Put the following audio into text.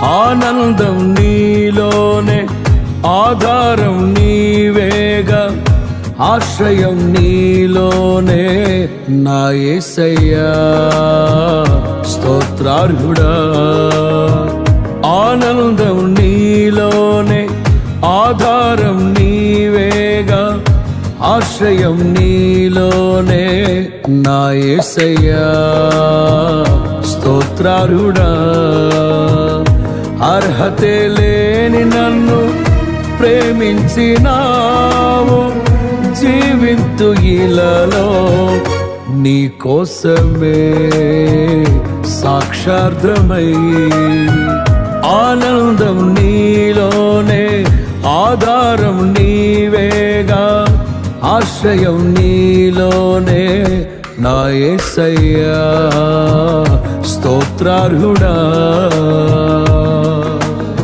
ఆనందం నీలోనే, ఆధారం నీవేగా, ఆశ్రయం నీలోనే నా యేసయ్యా స్తోత్రార్హుడా. ఆనందం నీలోనే, ఆధారం నీవేగా, ఆశ్రయం నీలోనే నా యేసయ్యా స్తోత్రార్హుడా. అర్హతే లేని నన్ను ప్రేమించినావు, జీవింతు ఇలలో నీ కోసమే సాక్షార్థమై. ఆనందం నీలోనే, ఆధారం నీవేగా, ఆశ్రయం నీలోనే నా యేసయ్యా స్తోత్రార్హుడా.